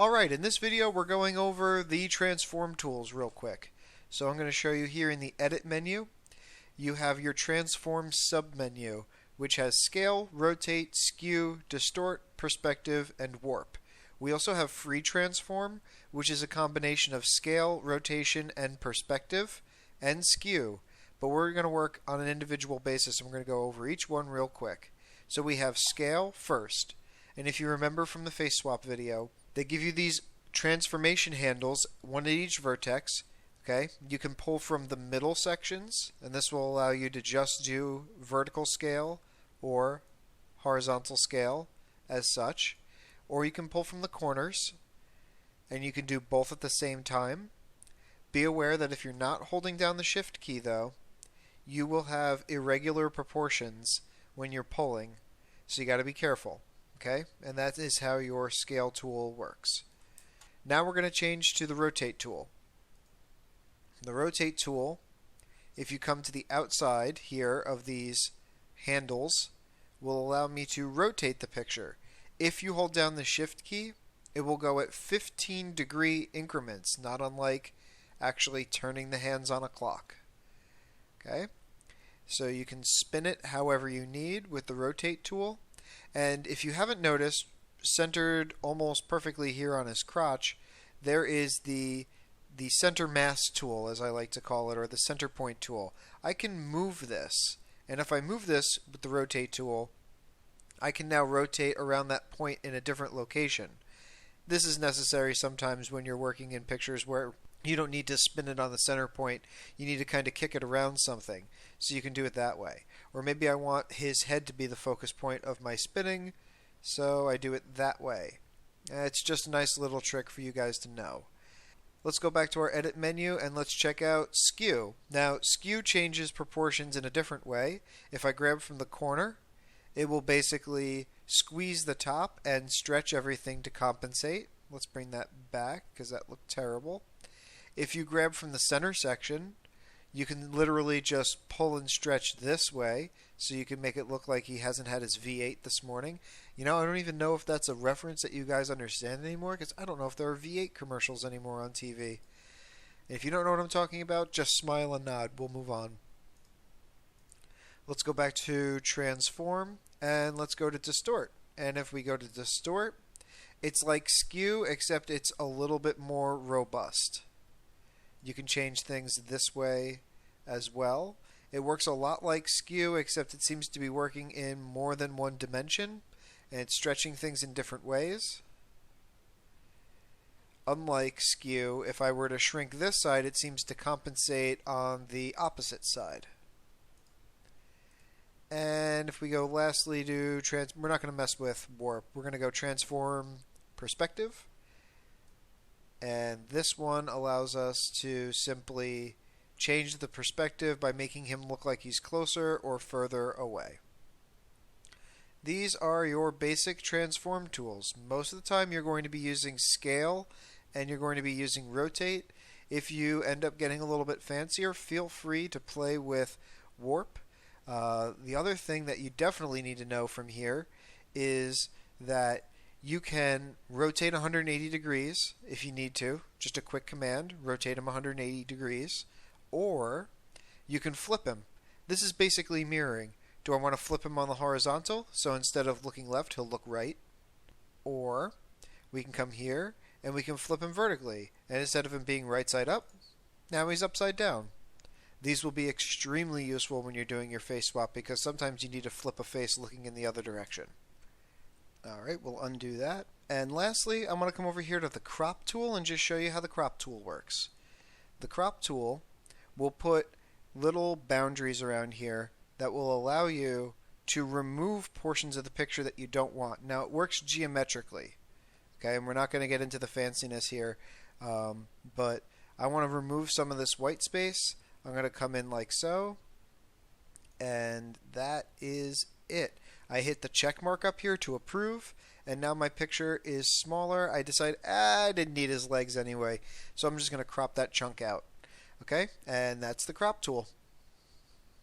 Alright, in this video we're going over the transform tools real quick. So I'm going to show you here in the edit menu, you have your transform submenu, which has scale, rotate, skew, distort, perspective, and warp. We also have free transform, which is a combination of scale, rotation, and perspective, and skew. But we're going to work on an individual basis, and we're going to go over each one real quick. So we have scale first. And if you remember from the face swap video, they give you these transformation handles, one at each vertex. Okay, you can pull from the middle sections, and this will allow you to just do vertical scale or horizontal scale as such. Or you can pull from the corners, and you can do both at the same time. Be aware that if you're not holding down the shift key though, you will have irregular proportions when you're pulling, so you got to be careful. Okay, and that is how your scale tool works. Now we're going to change to the rotate tool. The rotate tool, if you come to the outside here of these handles, will allow me to rotate the picture. If you hold down the shift key, it will go at 15-degree increments, not unlike actually turning the hands on a clock. Okay, so you can spin it however you need with the rotate tool. And if you haven't noticed, centered almost perfectly here on his crotch, there is the center mass tool, as I like to call it, or the center point tool. I can move this, and if I move this with the rotate tool, I can now rotate around that point in a different location. This is necessary sometimes when you're working in pictures where you don't need to spin it on the center point. You need to kind of kick it around something, so you can do it that way. Or maybe I want his head to be the focus point of my spinning, so I do it that way. It's just a nice little trick for you guys to know. Let's go back to our edit menu and let's check out skew. Now, skew changes proportions in a different way. If I grab from the corner, it will basically squeeze the top and stretch everything to compensate. Let's bring that back because that looked terrible. If you grab from the center section, you can literally just pull and stretch this way, so you can make it look like he hasn't had his V8 this morning. You know, I don't even know if that's a reference that you guys understand anymore, because I don't know if there are V8 commercials anymore on TV. If you don't know what I'm talking about, just smile and nod. We'll move on. Let's go back to transform, and let's go to distort. And if we go to distort, it's like skew, except it's a little bit more robust. You can change things this way as well. It works a lot like skew, except it seems to be working in more than one dimension, and it's stretching things in different ways. Unlike skew, if I were to shrink this side, it seems to compensate on the opposite side. And if we go lastly to we're not going to mess with warp. We're going to go transform perspective. And this one allows us to simply change the perspective by making him look like he's closer or further away. These are your basic transform tools. Most of the time you're going to be using scale and you're going to be using rotate. If you end up getting a little bit fancier, feel free to play with warp. The other thing that you definitely need to know from here is that you can rotate 180 degrees if you need to. Just a quick command, rotate him 180 degrees. Or you can flip him. This is basically mirroring. Do I want to flip him on the horizontal? So instead of looking left, he'll look right. Or we can come here and we can flip him vertically. And instead of him being right side up, now he's upside down. These will be extremely useful when you're doing your face swap, because sometimes you need to flip a face looking in the other direction. Alright, we'll undo that. And lastly, I'm going to come over here to the crop tool and just show you how the crop tool works. The crop tool will put little boundaries around here that will allow you to remove portions of the picture that you don't want. Now, it works geometrically. Okay, and we're not going to get into the fanciness here, but I want to remove some of this white space. I'm going to come in like so, and that is it. I hit the check mark up here to approve, and now my picture is smaller. I decide I didn't need his legs anyway, so I'm just going to crop that chunk out. Okay, and that's the crop tool.